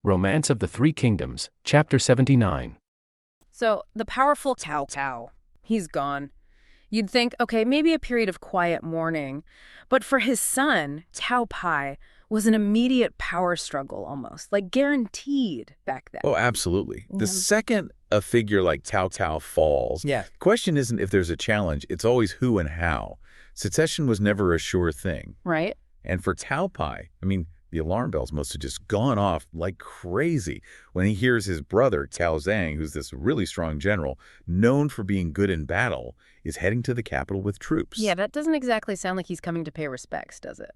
Romance of the Three Kingdoms, Chapter 79. So, the powerful Cao Cao, he's gone. You'd think, okay, maybe a period of quiet mourning. But for his son, Cao Pai, was an immediate power struggle almost, like guaranteed back then. Oh, absolutely. The second a figure like Cao Cao falls, the question isn't if there's a challenge, it's always who and how. Succession was never a sure thing. Right. And for Cao Pai, the alarm bells must have just gone off like crazy when he hears his brother, Cao Zhang, who's this really strong general, known for being good in battle, is heading to the capital with troops. Yeah, that doesn't exactly sound like he's coming to pay respects, does it?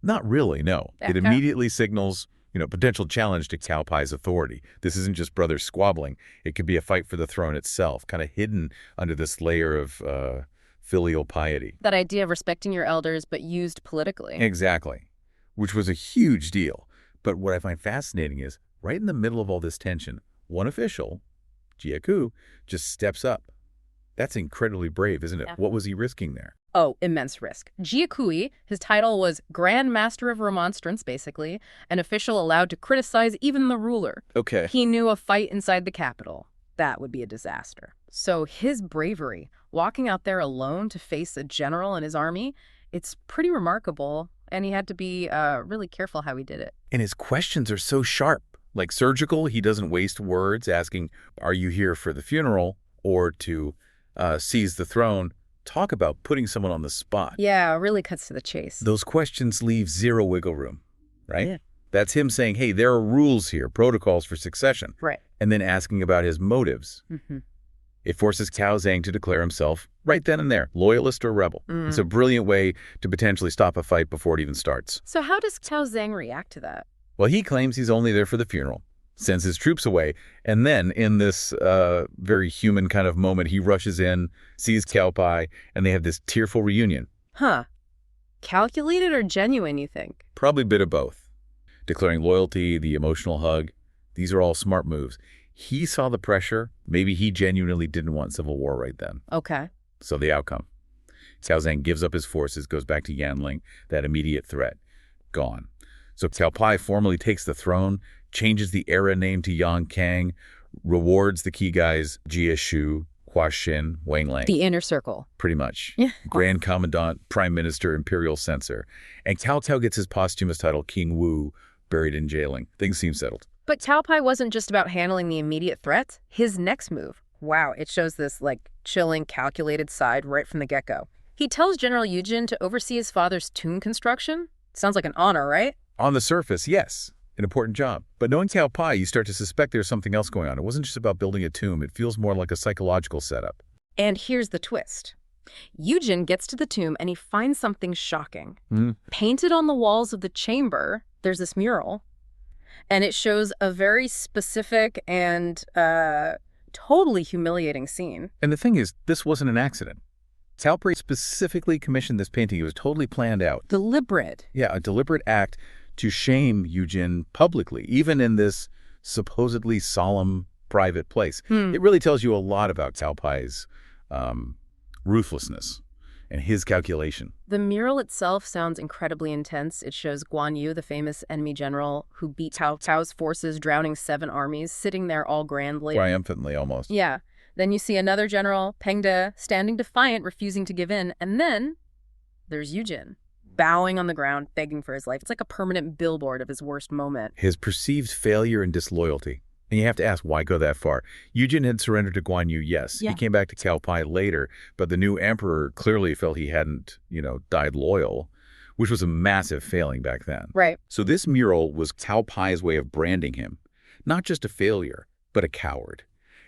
Not really, no. It immediately signals, potential challenge to Cao Pai's authority. This isn't just brothers squabbling. It could be a fight for the throne itself, kind of hidden under this layer of filial piety. That idea of respecting your elders, but used politically. Exactly. Which was a huge deal. But what I find fascinating is, right in the middle of all this tension, one official, Jia Ku, just steps up. That's incredibly brave, isn't it? Yeah. What was he risking there? Oh, immense risk. Jia Kui, his title was Grand Master of Remonstrance, basically, an official allowed to criticize even the ruler. Okay. He knew a fight inside the capital. That would be a disaster. So his bravery, walking out there alone to face a general and his army, it's pretty remarkable, and he had to be really careful how he did it. And his questions are so sharp. Like surgical, he doesn't waste words asking, are you here for the funeral or to seize the throne? Talk about putting someone on the spot. Yeah, it really cuts to the chase. Those questions leave zero wiggle room, right? Yeah. That's him saying, hey, there are rules here, protocols for succession. Right. And then asking about his motives. It forces Cao Zhang to declare himself right then and there, loyalist or rebel. It's a brilliant way to potentially stop a fight before it even starts. So how does Cao Zhang react to that? Well, he claims he's only there for the funeral, sends his troops away, and then in this very human kind of moment, he rushes in, sees Cao Pai, and they have this tearful reunion. Huh. Calculated or genuine, you think? Probably a bit of both. Declaring loyalty, the emotional hug, these are all smart moves. He saw the pressure. Maybe he genuinely didn't want civil war right then. Okay. So the outcome. Cao Zhang gives up his forces, goes back to Yanling, that immediate threat. Gone. So Cao Pai formally takes the throne, changes the era name to Yang Kang, rewards the key guys Jia Shu, Hua Xin, Wang Lang. The inner circle. Pretty much. Yeah. Grand Commandant, Prime Minister, Imperial Censor. And Cao Cao gets his posthumous title King Wu, buried in Jailing. Things seem settled. But Cao Pai wasn't just about handling the immediate threats. His next move, wow, it shows this chilling, calculated side right from the get-go. He tells General Yu Jin to oversee his father's tomb construction. Sounds like an honor, right? On the surface, yes, an important job. But knowing Cao Pai, you start to suspect there's something else going on. It wasn't just about building a tomb. It feels more like a psychological setup. And here's the twist. Yu Jin gets to the tomb and he finds something shocking. Painted on the walls of the chamber, there's this mural. And it shows a very specific and totally humiliating scene. And the thing is, this wasn't an accident. Cao Pai specifically commissioned this painting. It was totally planned out. Deliberate. Yeah, a deliberate act to shame Yu Jin publicly, even in this supposedly solemn private place. It really tells you a lot about Cao Pai's ruthlessness and his calculation. The mural itself sounds incredibly intense. It shows Guan Yu, the famous enemy general who beat Cao Cao's forces, drowning 7 armies, sitting there all grandly. Triumphantly, almost. Yeah. Then you see another general, Peng De, standing defiant, refusing to give in. And then there's Yu Jin, bowing on the ground, begging for his life. It's like a permanent billboard of his worst moment. His perceived failure and disloyalty. And you have to ask, why go that far? Yu Jin had surrendered to Guan Yu, yes. Yeah. He came back to Cao Pai later, but the new emperor clearly felt he hadn't, died loyal, which was a massive failing back then. Right. So this mural was Cao Pai's way of branding him. Not just a failure, but a coward.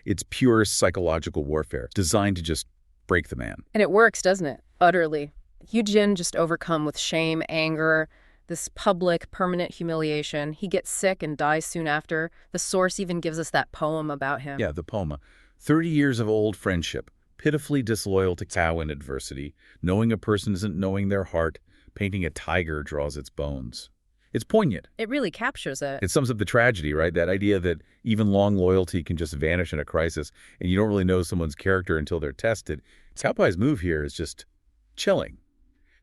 It's pure psychological warfare, designed to just break the man. And it works, doesn't it? Utterly. Yu Jin just overcome with shame, anger, this public, permanent humiliation. He gets sick and dies soon after. The source even gives us that poem about him. Yeah, the poem. 30 years of old friendship, pitifully disloyal to Cao in adversity, knowing a person isn't knowing their heart, painting a tiger draws its bones. It's poignant. It really captures it. It sums up the tragedy, right? That idea that even long loyalty can just vanish in a crisis, and you don't really know someone's character until they're tested. Cao Pai's move here is just chilling.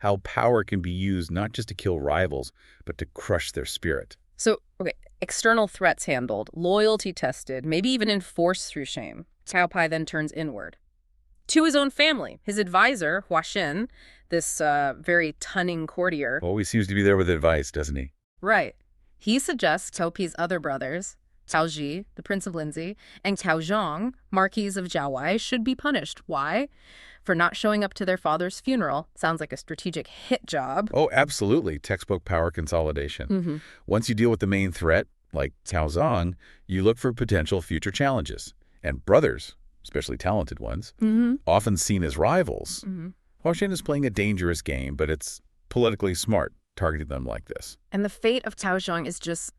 How power can be used not just to kill rivals, but to crush their spirit. So, okay, External threats handled, loyalty tested, maybe even enforced through shame. Cao Pai then turns inward. To his own family. His advisor, Hua Xin, this very cunning courtier. Always seems to be there with advice, doesn't he? Right. He suggests Cao Pi's other brothers, Cao Ji, the Prince of Linzi, and Cao Zhang, Marquis of Jiaowei, should be punished. Why? For not showing up to their father's funeral. Sounds like a strategic hit job. Oh, absolutely. Textbook power consolidation. Once you deal with the main threat, like Cao Zhang, you look for potential future challenges. And brothers, especially talented ones, often seen as rivals. Hua Xin is playing a dangerous game, but it's politically smart, targeting them like this. And the fate of Cao Zhang is just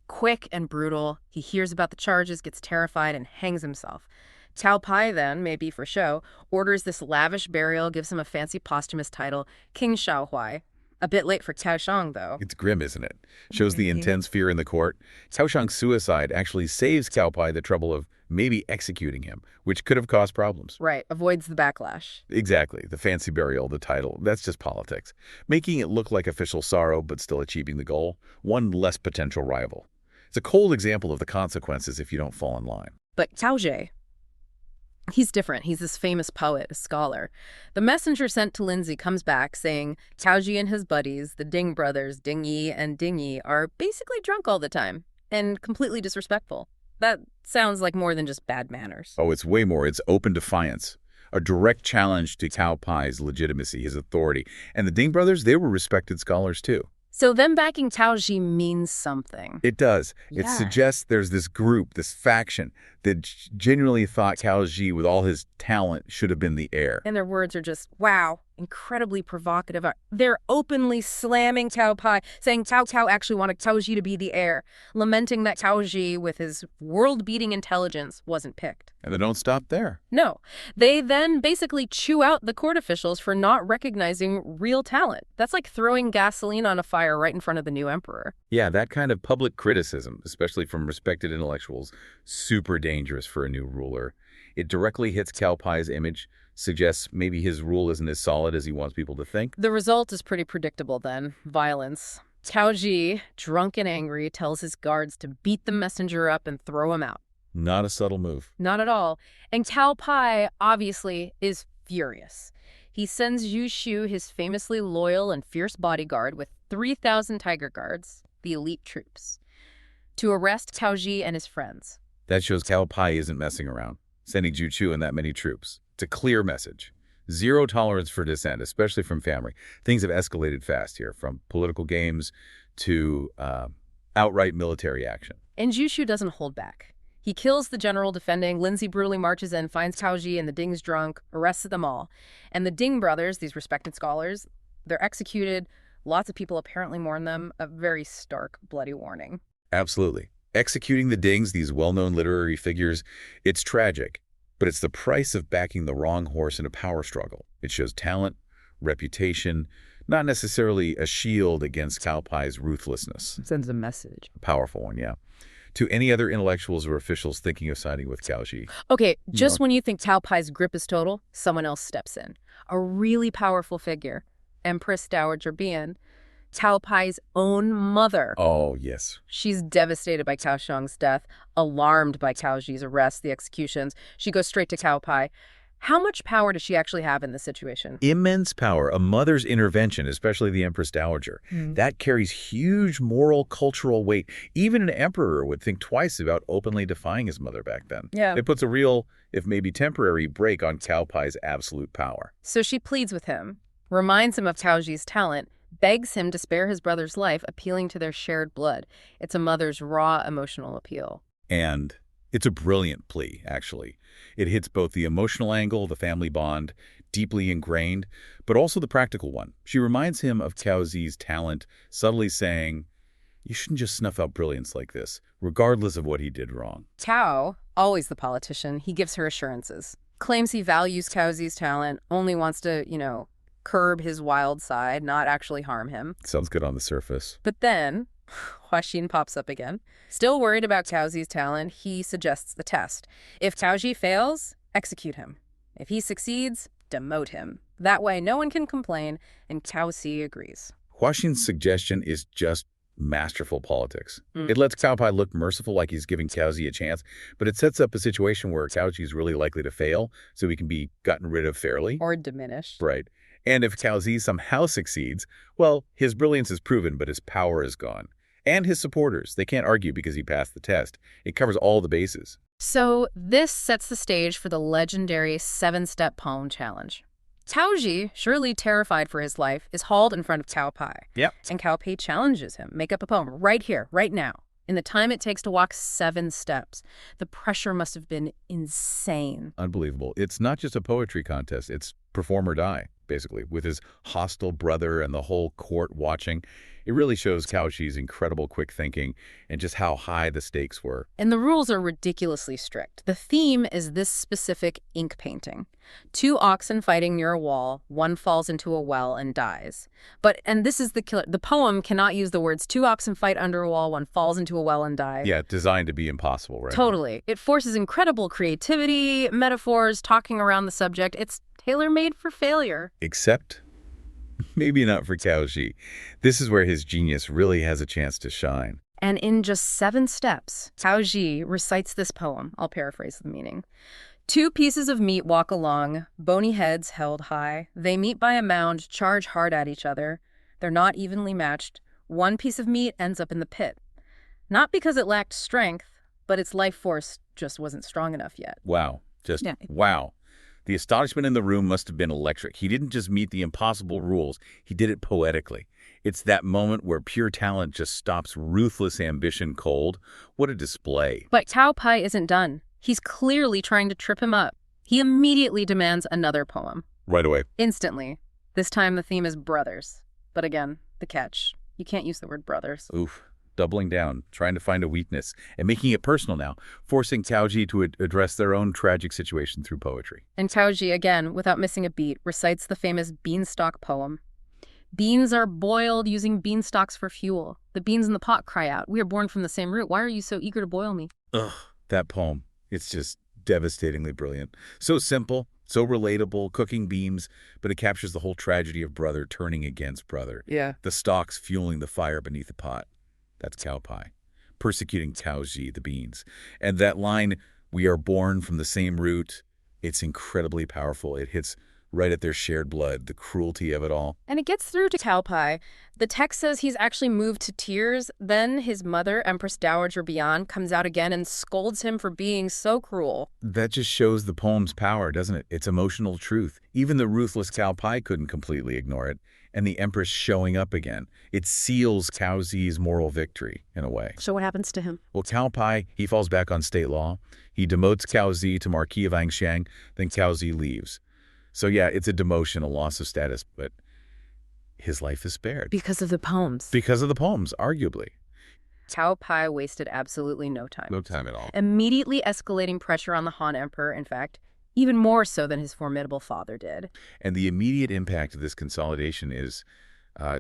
quick and brutal. He hears about the charges, gets terrified, and hangs himself. Cao Pai then, maybe for show, orders this lavish burial, gives him a fancy posthumous title, King Shaohuai. A bit late for Cao Zhang, though. It's grim, isn't it? Shows the intense fear in the court. Cao Zhang's suicide actually saves Cao Pai the trouble of maybe executing him, which could have caused problems. Right, avoids the backlash. Exactly. The fancy burial, the title, that's just politics. Making it look like official sorrow, but still achieving the goal. One less potential rival. It's a cold example of the consequences if you don't fall in line. But Cao Zhe, he's different. He's this famous poet, a scholar. The messenger sent to Linzi comes back saying Cao Ji and his buddies, the Ding brothers, Ding Yi and Ding Yi, are basically drunk all the time and completely disrespectful. That sounds like more than just bad manners. Oh, it's way more. It's open defiance. A direct challenge to Cao Pai's legitimacy, his authority. And the Ding brothers, they were respected scholars too. So them backing Cao Ji means something. It does. It Yeah. suggests there's this group, this faction, that genuinely thought Cao Ji, with all his talent, should have been the heir. And their words are just, wow, incredibly provocative. They're openly slamming Cao Pai, saying Cao actually wanted Cao Ji to be the heir, lamenting that Cao Ji, with his world-beating intelligence, wasn't picked. And they don't stop there. No. They then basically chew out the court officials for not recognizing real talent. That's like throwing gasoline on a fire right in front of the new emperor. Yeah, that kind of public criticism, especially from respected intellectuals, super dangerous for a new ruler. It directly hits Cao Pai's image, suggests maybe his rule isn't as solid as he wants people to think. The result is pretty predictable then. Violence. Cao Ji, drunk and angry, tells his guards to beat the messenger up and throw him out. Not a subtle move. Not at all. And Cao Pai, obviously, is furious. He sends Yu Shu, his famously loyal and fierce bodyguard, with 3,000 Tiger Guards, the elite troops, to arrest Cao Ji and his friends. That shows Cao Pai isn't messing around, sending Ju Chu and that many troops. It's a clear message. Zero tolerance for dissent, especially from family. Things have escalated fast here, from political games to outright military action. And Yu Shu doesn't hold back. He kills the general defending. Linzi brutally marches in, finds Cao Ji and the Ding's drunk, arrests them all. And the Ding brothers, these respected scholars, they're executed. Lots of people apparently mourn them. A very stark, bloody warning. Absolutely. Executing the Dings, these well-known literary figures, it's tragic, but it's the price of backing the wrong horse in a power struggle. It shows talent, reputation, not necessarily a shield against Cao Pai's ruthlessness. It sends a message. A powerful one, yeah. To any other intellectuals or officials thinking of siding with Cao Ji. Okay, just when you think Cao Pai's grip is total, someone else steps in. A really powerful figure, Empress Dowager Bian, Cao Pai's own mother. Oh, yes. She's devastated by Cao Zhang's death, alarmed by Cao Ji's arrest, the executions. She goes straight to Cao Pai. How much power does she actually have in this situation? Immense power. A mother's intervention, especially the Empress Dowager, that carries huge moral, cultural weight. Even an emperor would think twice about openly defying his mother back then. Yeah. It puts a real, if maybe temporary, break on Cao Pai's absolute power. So she pleads with him, reminds him of Cao Ji's talent, begs him to spare his brother's life, appealing to their shared blood. It's a mother's raw emotional appeal. And it's a brilliant plea, actually. It hits both the emotional angle, the family bond, deeply ingrained, but also the practical one. She reminds him of Cao Zi's talent, subtly saying, you shouldn't just snuff out brilliance like this, regardless of what he did wrong. Cao, always the politician, he gives her assurances. Claims he values Cao Zi's talent, only wants to, curb his wild side, not actually harm him. Sounds good on the surface. But then, Hua Xin pops up again. Still worried about Cao Zi's talent, he suggests the test. If Cao Ji fails, execute him. If he succeeds, demote him. That way, no one can complain, and Cao Zi agrees. Hua Xin's suggestion is just Masterful politics. It lets Cao Pai look merciful, like he's giving Cao Zi a chance, but it sets up a situation where Cao Zi is really likely to fail, so he can be gotten rid of fairly. Or diminished. Right. And if Cao Zi somehow succeeds, well, his brilliance is proven, but his power is gone. And his supporters. They can't argue because he passed the test. It covers all the bases. So this sets the stage for the legendary 7-step poem challenge. Cao Zi, surely terrified for his life, is hauled in front of Cao Pai. Yep. And Cao Pai challenges him. Make up a poem right here, right now, in the time it takes to walk 7 steps. The pressure must have been insane. Unbelievable. It's not just a poetry contest. It's perform or die, basically, with his hostile brother and the whole court watching. It really shows Cao Zi's incredible quick thinking and just how high the stakes were. And the rules are ridiculously strict. The theme is this specific ink painting. 2 oxen fighting near a wall, one falls into a well and dies. And this is the killer. The poem cannot use the words 2 oxen fight under a wall, one falls into a well and dies. Yeah, designed to be impossible, right? Totally. It forces incredible creativity, metaphors, talking around the subject. It's tailor-made for failure. Except maybe not for Cao Zi. This is where his genius really has a chance to shine. And in just 7 steps, Cao Zi recites this poem. I'll paraphrase the meaning. 2 pieces of meat walk along, bony heads held high. They meet by a mound, charge hard at each other. They're not evenly matched. One piece of meat ends up in the pit. Not because it lacked strength, but its life force just wasn't strong enough yet. Wow. Wow. The astonishment in the room must have been electric. He didn't just meet the impossible rules. He did it poetically. It's that moment where pure talent just stops ruthless ambition cold. What a display. But Cao Pai isn't done. He's clearly trying to trip him up. He immediately demands another poem. Right away. Instantly. This time the theme is brothers. But again, the catch. You can't use the word brothers. Oof. Doubling down, trying to find a weakness, and making it personal now, forcing Cao Zi to address their own tragic situation through poetry. And Cao Zi, again, without missing a beat, recites the famous beanstalk poem. Beans are boiled using beanstalks for fuel. The beans in the pot cry out, "We are born from the same root. Why are you so eager to boil me?" Ugh, that poem. It's just devastatingly brilliant. So simple, so relatable, cooking beans, but it captures the whole tragedy of brother turning against brother. Yeah. The stalks fueling the fire beneath the pot. That's Cao Pai, persecuting Cao Zi, the beans. And that line, "We are born from the same root," it's incredibly powerful. It hits right at their shared blood, the cruelty of it all. And it gets through to Cao Pai. The text says he's actually moved to tears. Then his mother, Empress Dowager Bian, comes out again and scolds him for being so cruel. That just shows the poem's power, doesn't it? It's emotional truth. Even the ruthless Cao Pai couldn't completely ignore it. And the Empress showing up again. It seals Cao Zi's moral victory, in a way. So what happens to him? Well, Cao Pai, he falls back on state law. He demotes Cao Zi to Marquis of Angshan, then Cao Zi leaves. So yeah, it's a demotion, a loss of status, but his life is spared. Because of the poems. Because of the poems, arguably. Cao Pai wasted absolutely no time. No time at all. Immediately escalating pressure on the Han Emperor, in fact, even more so than his formidable father did. And the immediate impact of this consolidation is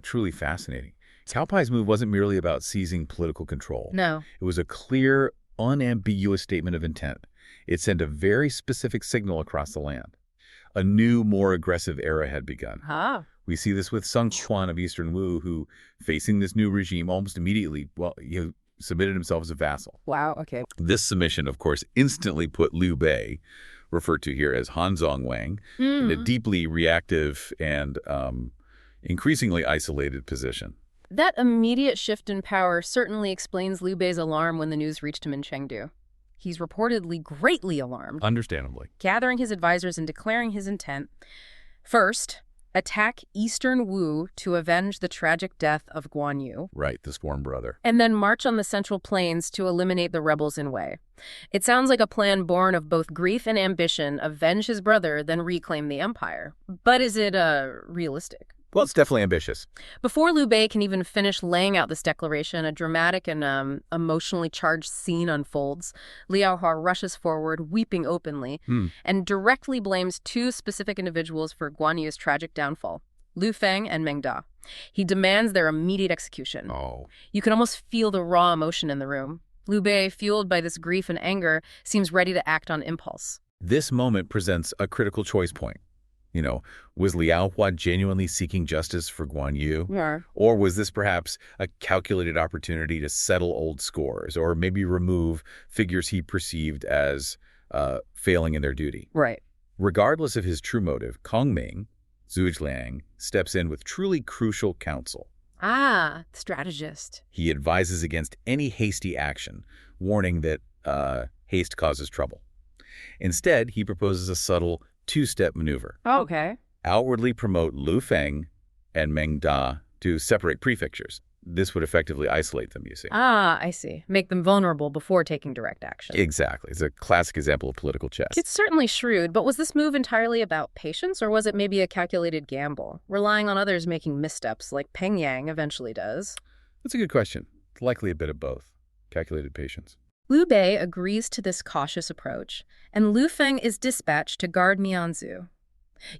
truly fascinating. Cao Pai's move wasn't merely about seizing political control. No. It was a clear, unambiguous statement of intent. It sent a very specific signal across the land. A new, more aggressive era had begun. Ah. We see this with Sun Quan of Eastern Wu, who, facing this new regime almost immediately, submitted himself as a vassal. Wow, okay. This submission, of course, instantly put Liu Bei, referred to here as Han Zongwang, in a deeply reactive and increasingly isolated position. That immediate shift in power certainly explains Liu Bei's alarm when the news reached him in Chengdu. He's reportedly greatly alarmed. Understandably. Gathering his advisors and declaring his intent. First, attack Eastern Wu to avenge the tragic death of Guan Yu. Right, the sworn brother. And then march on the Central Plains to eliminate the rebels in Wei. It sounds like a plan born of both grief and ambition, avenge his brother, then reclaim the empire. But is it realistic? Well, it's definitely ambitious. Before Liu Bei can even finish laying out this declaration, a dramatic and emotionally charged scene unfolds. Liao Hua rushes forward, weeping openly, and directly blames 2 specific individuals for Guan Yu's tragic downfall, Lu Feng and Meng Da. He demands their immediate execution. Oh. You can almost feel the raw emotion in the room. Liu Bei, fueled by this grief and anger, seems ready to act on impulse. This moment presents a critical choice point. Was Liao Hua genuinely seeking justice for Guan Yu? Yeah. Or was this perhaps a calculated opportunity to settle old scores or maybe remove figures he perceived as failing in their duty? Right. Regardless of his true motive, Kong Ming, Zhuge Liang, steps in with truly crucial counsel. Ah, strategist. He advises against any hasty action, warning that haste causes trouble. Instead, he proposes a subtle two-step maneuver. Oh, okay. Outwardly promote Lu Feng and Meng Da to separate prefectures. This would effectively isolate them, you see. Ah, I see. Make them vulnerable before taking direct action. Exactly. It's a classic example of political chess. It's certainly shrewd, but was this move entirely about patience, or was it maybe a calculated gamble, relying on others making missteps like Peng Yang eventually does? That's a good question. It's likely a bit of both. Calculated patience. Liu Bei agrees to this cautious approach, and Lu Feng is dispatched to guard Mianzhu.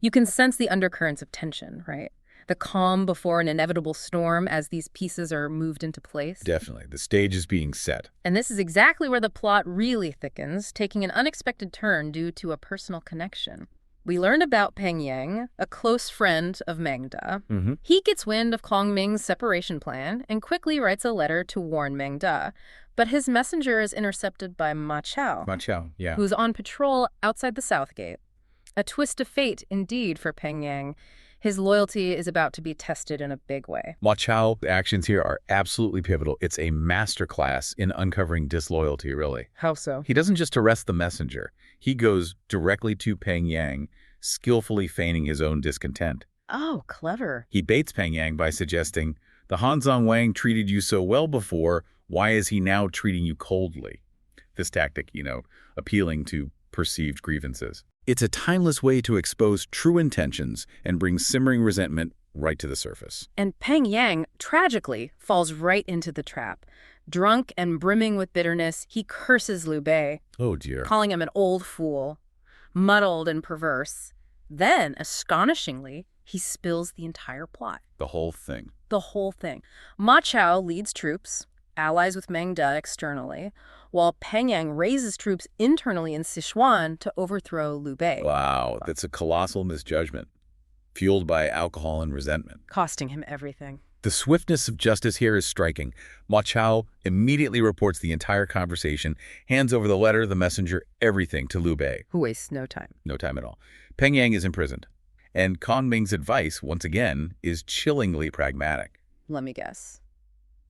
You can sense the undercurrents of tension, right? The calm before an inevitable storm as these pieces are moved into place. Definitely. The stage is being set. And this is exactly where the plot really thickens, taking an unexpected turn due to a personal connection. We learned about Peng Yang, a close friend of Meng Da. He gets wind of Kong Ming's separation plan and quickly writes a letter to warn Meng Da. But his messenger is intercepted by Ma Chao. Ma Chao, yeah. Who's on patrol outside the South Gate. A twist of fate, indeed, for Peng Yang. His loyalty is about to be tested in a big way. Ma Chao's actions here are absolutely pivotal. It's a masterclass in uncovering disloyalty, really. How so? He doesn't just arrest the messenger. He goes directly to Peng Yang, skillfully feigning his own discontent. Oh, clever. He baits Peng Yang by suggesting, the Hanzong Wang treated you so well before, why is he now treating you coldly? This tactic, appealing to perceived grievances. It's a timeless way to expose true intentions and bring simmering resentment right to the surface. And Peng Yang, tragically, falls right into the trap. Drunk and brimming with bitterness, he curses Liu Bei, Oh, dear. calling him an old fool, muddled and perverse. Then, astonishingly, he spills the entire plot. The whole thing. The whole thing. Ma Chao leads troops, allies with Meng Da externally, while Peng Yang raises troops internally in Sichuan to overthrow Liu Bei, Wow, that's a colossal misjudgment, fueled by alcohol and resentment. costing him everything. The swiftness of justice here is striking. Ma Chao immediately reports the entire conversation, hands over the letter, the messenger, everything to Liu Bei. Who wastes no time. No time at all. Peng Yang is imprisoned. And Kong Ming's advice, once again, is chillingly pragmatic. Let me guess.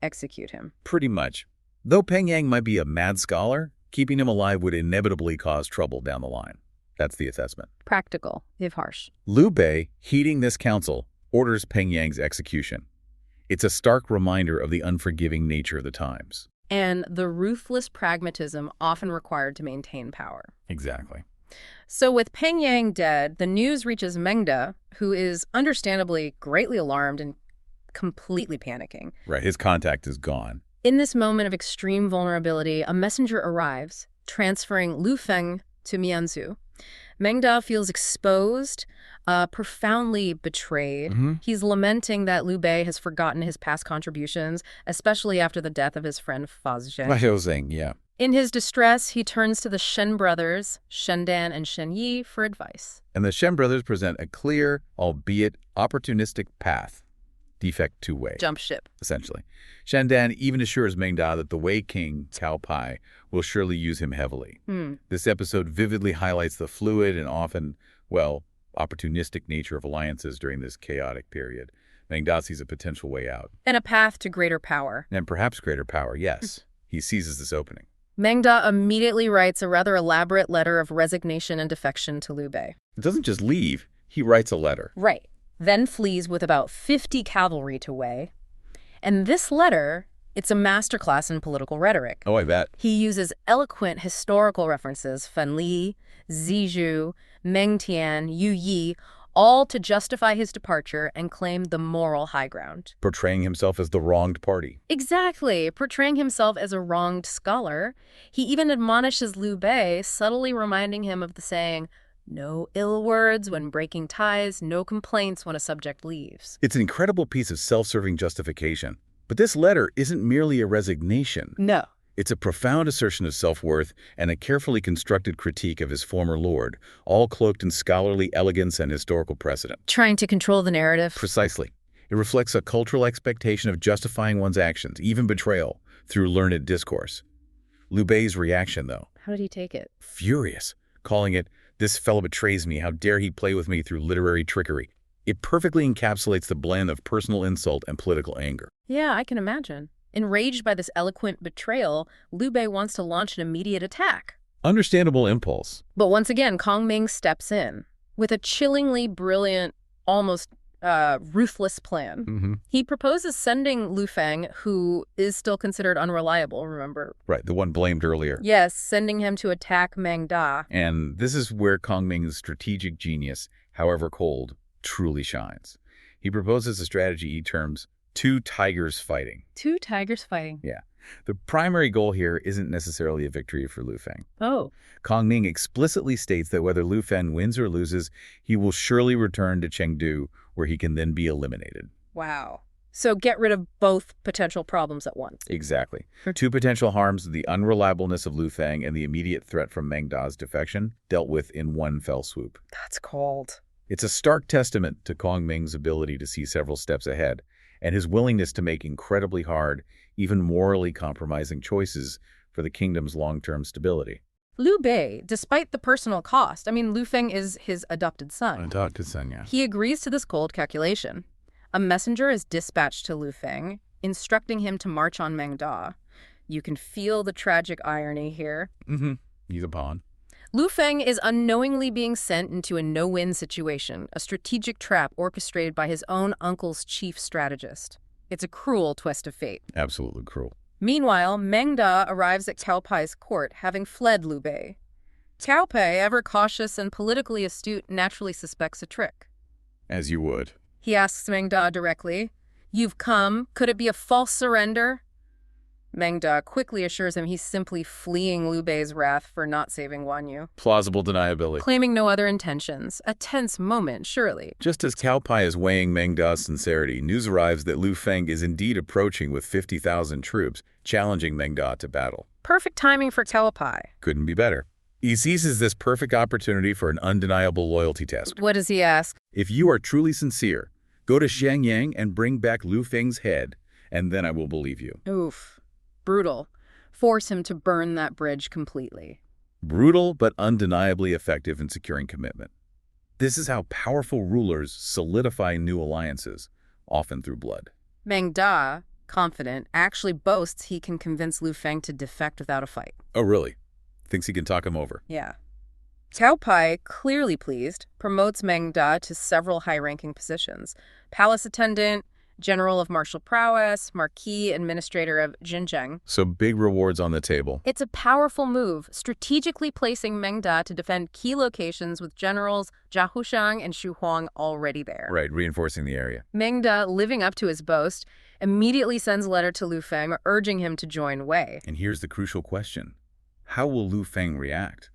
Execute him. Pretty much. Though Peng Yang might be a mad scholar, keeping him alive would inevitably cause trouble down the line. That's the assessment. Practical, if harsh. Liu Bei, heeding this counsel, orders Peng Yang's execution. It's a stark reminder of the unforgiving nature of the times. And the ruthless pragmatism often required to maintain power. Exactly. So with Peng Yang dead, the news reaches Meng Da, who is understandably greatly alarmed and completely panicking. Right, his contact is gone. In this moment of extreme vulnerability, a messenger arrives, transferring Lu Feng to Mianzhu. Meng Da feels exposed, profoundly betrayed. He's lamenting that Liu Bei has forgotten his past contributions, especially after the death of his friend Fa Zheng. Yeah. In his distress, he turns to the Shen brothers, Shen Dan and Shen Yi, for advice. And the Shen brothers present a clear, albeit opportunistic path. Defect to Wei. Jump ship. Essentially. Shen Dan even assures Meng Da that the Wei king, Cao Pai, will surely use him heavily. This episode vividly highlights the fluid and often, opportunistic nature of alliances during this chaotic period. Meng Da sees a potential way out. And a path to greater power. And perhaps greater power, yes. He seizes this opening. Meng Da immediately writes a rather elaborate letter of resignation and defection to Liu Bei. It doesn't just leave, he writes a letter. Right. Then flees with about 50 cavalry to Wei. And this letter, it's a masterclass in political rhetoric. Oh, I bet. He uses eloquent historical references, Fan Li, Ziju, Meng Tian, Yu Yi, all to justify his departure and claim the moral high ground. Portraying himself as the wronged party. Exactly. Portraying himself as a wronged scholar. He even admonishes Liu Bei, subtly reminding him of the saying, no ill words when breaking ties, no complaints when a subject leaves. It's an incredible piece of self-serving justification. But this letter isn't merely a resignation. No. It's a profound assertion of self-worth and a carefully constructed critique of his former lord, all cloaked in scholarly elegance and historical precedent. Trying to control the narrative. Precisely. It reflects a cultural expectation of justifying one's actions, even betrayal, through learned discourse. Liu Bei's reaction, though? How did he take it? Furious, calling it, "This fellow betrays me, how dare he play with me through literary trickery." It perfectly encapsulates the blend of personal insult and political anger. Yeah, I can imagine. Enraged by this eloquent betrayal, Liu Bei wants to launch an immediate attack. Understandable impulse. But once again, Kong Ming steps in with a chillingly brilliant, almost ruthless plan. He proposes sending Lu Feng, who is still considered unreliable, remember? Right, the one blamed earlier. Yes, sending him to attack Meng Da. And this is where Kong Ming's strategic genius, however cold, truly shines. He proposes a strategy he terms two tigers fighting. Two tigers fighting. Yeah. The primary goal here isn't necessarily a victory for Lu Feng. Oh. Kong Ming explicitly states that whether Lu Feng wins or loses, he will surely return to Chengdu, where he can then be eliminated. Wow. So get rid of both potential problems at once. Exactly. Two potential harms, the unreliableness of Lu Feng and the immediate threat from Meng Da's defection, dealt with in one fell swoop. That's cold. It's a stark testament to Kong Ming's ability to see several steps ahead, and his willingness to make incredibly hard, even morally compromising choices for the kingdom's long-term stability. Liu Bei, despite the personal cost, Lu Feng is his adopted son. Adopted son, yeah. He agrees to this cold calculation. A messenger is dispatched to Lu Feng, instructing him to march on Meng Da. You can feel the tragic irony here. He's a pawn. Lu Feng is unknowingly being sent into a no-win situation, a strategic trap orchestrated by his own uncle's chief strategist. It's a cruel twist of fate. Absolutely cruel. Meanwhile, Meng Da arrives at Cao Pai's court, having fled Liu Bei. Cao Pai, ever cautious and politically astute, naturally suspects a trick. As you would. He asks Meng Da directly, "You've come. Could it be a false surrender?" Meng Da quickly assures him he's simply fleeing Liu Bei's wrath for not saving Guan Yu. Plausible deniability. Claiming no other intentions. A tense moment, surely. Just as Cao Pai is weighing Meng Da's sincerity, news arrives that Lu Feng is indeed approaching with 50,000 troops, challenging Meng Da to battle. Perfect timing for Cao Pai. Couldn't be better. He seizes this perfect opportunity for an undeniable loyalty test. What does he ask? If you are truly sincere, go to Xiangyang and bring back Lu Feng's head, and then I will believe you. Oof. Brutal. Force him to burn that bridge completely. Brutal, but undeniably effective in securing commitment. This is how powerful rulers solidify new alliances, often through blood. Meng Da, confident, actually boasts he can convince Lu Feng to defect without a fight. Oh, really? Thinks he can talk him over. Yeah. Cao Pai, clearly pleased, promotes Meng Da to several high-ranking positions. Palace attendant, general of martial prowess, marquis administrator of Xinjiang. So big rewards on the table. It's a powerful move, strategically placing Meng Da to defend key locations with generals Jia Hushang and Xu Huang already there. Right, reinforcing the area. Meng Da, living up to his boast, immediately sends a letter to Lu Feng urging him to join Wei. And here's the crucial question. How will Lu Feng react?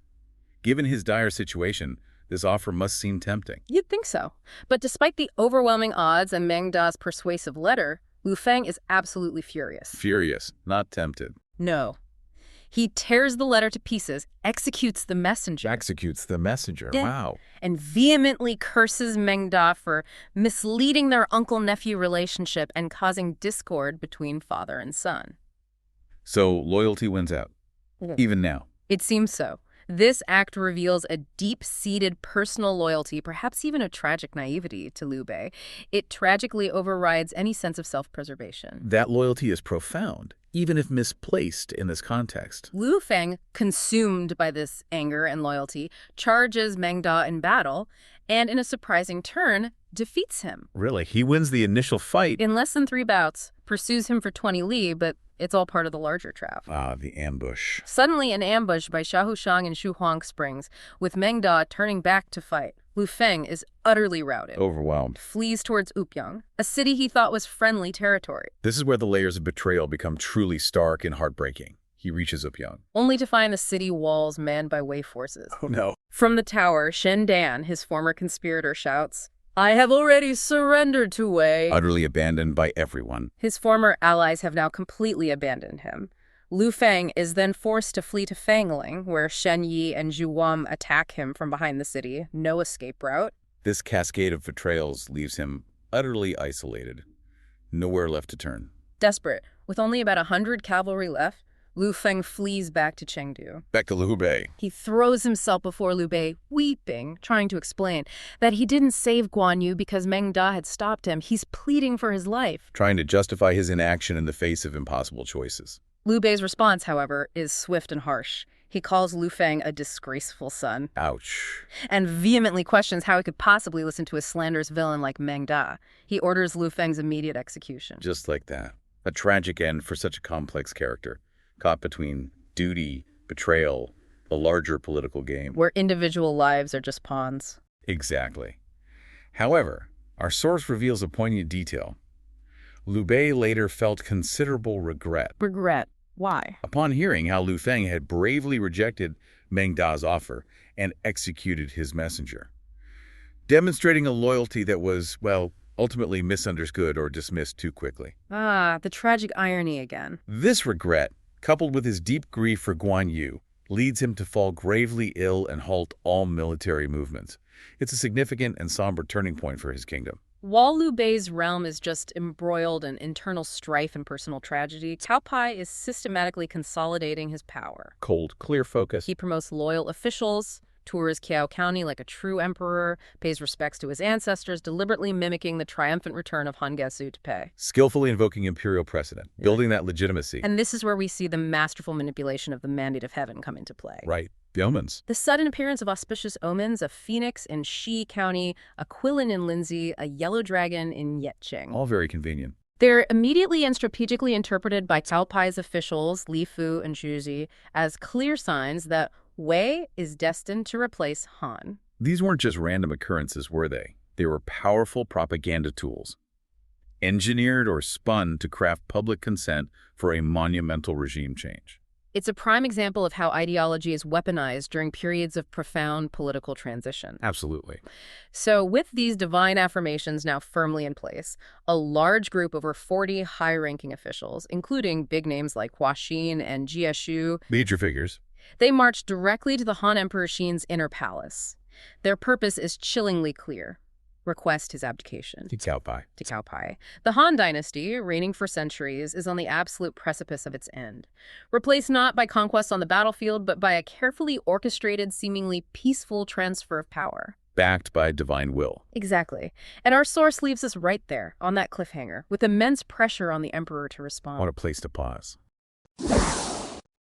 Given his dire situation, this offer must seem tempting. You'd think so. But despite the overwhelming odds and Meng Da's persuasive letter, Lu Feng is absolutely furious. Furious, not tempted. No. He tears the letter to pieces, executes the messenger. Executes the messenger, Yeah. wow. And vehemently curses Meng Da for misleading their uncle-nephew relationship and causing discord between father and son. So loyalty wins out, even now. It seems so. This act reveals a deep-seated personal loyalty, perhaps even a tragic naivety to Liu Bei. It tragically overrides any sense of self-preservation. That loyalty is profound, even if misplaced in this context. Lu Feng, consumed by this anger and loyalty, charges Meng Da in battle, and in a surprising turn, defeats him. Really? He wins the initial fight? In less than 3 bouts, pursues him for 20 li, but it's all part of the larger trap. Ah, the ambush. Suddenly, an ambush by Xia Hushang and Xu Huang springs, with Meng Da turning back to fight. Lu Feng is utterly routed. Overwhelmed. Flees towards Upyang, a city he thought was friendly territory. This is where the layers of betrayal become truly stark and heartbreaking. He reaches Upyang. Only to find the city walls manned by Wei forces. Oh no. From the tower, Shen Dan, his former conspirator, shouts, "I have already surrendered to Wei." Utterly abandoned by everyone. His former allies have now completely abandoned him. Lu Feng is then forced to flee to Fangling, where Shen Yi and Zhu Wam attack him from behind the city. No escape route. This cascade of betrayals leaves him utterly isolated. Nowhere left to turn. Desperate, with only about 100 cavalry left, Lu Feng flees back to Chengdu. Back to Liu Bei. He throws himself before Liu Bei, weeping, trying to explain that he didn't save Guan Yu because Meng Da had stopped him. He's pleading for his life. Trying to justify his inaction in the face of impossible choices. Liu Bei's response, however, is swift and harsh. He calls Lu Feng a disgraceful son. Ouch. And vehemently questions how he could possibly listen to a slanderous villain like Meng Da. He orders Lu Feng's immediate execution. Just like that. A tragic end for such a complex character, caught between duty, betrayal, a larger political game. Where individual lives are just pawns. Exactly. However, our source reveals a poignant detail. Liu Bei later felt considerable regret. Regret? Why? Upon hearing how Lu Feng had bravely rejected Meng Da's offer and executed his messenger, demonstrating a loyalty that was, well, ultimately misunderstood or dismissed too quickly. Ah, the tragic irony again. This regret, coupled with his deep grief for Guan Yu, leads him to fall gravely ill and halt all military movements. It's a significant and somber turning point for his kingdom. While Liu Bei's realm is just embroiled in internal strife and personal tragedy, Cao Pai is systematically consolidating his power. Cold, clear focus. He promotes loyal officials, tours Qiao County like a true emperor, pays respects to his ancestors, deliberately mimicking the triumphant return of Han Gesu to Pei. Skillfully invoking imperial precedent, building that legitimacy. And this is where we see the masterful manipulation of the mandate of heaven come into play. Right. The omens. The sudden appearance of auspicious omens, a phoenix in Shi County, a quillin in Linzi, a yellow dragon in Yetcheng. All very convenient. They're immediately and strategically interpreted by Cao Pai's officials, Li Fu and Zhu Zi, as clear signs that Wei is destined to replace Han. These weren't just random occurrences, were they? They were powerful propaganda tools, engineered or spun to craft public consent for a monumental regime change. It's a prime example of how ideology is weaponized during periods of profound political transition. Absolutely. So with these divine affirmations now firmly in place, a large group of over 40 high-ranking officials, including big names like Hua Xin and Jie Shu, Major figures. they march directly to the Han Emperor Xin's inner palace. Their purpose is chillingly clear. Request his abdication. To Cao Pai. To Cao Pai. The Han dynasty, reigning for centuries, is on the absolute precipice of its end. Replaced not by conquest on the battlefield, but by a carefully orchestrated, seemingly peaceful transfer of power. Backed by divine will. Exactly. And our source leaves us right there, on that cliffhanger, with immense pressure on the emperor to respond. What a place to pause.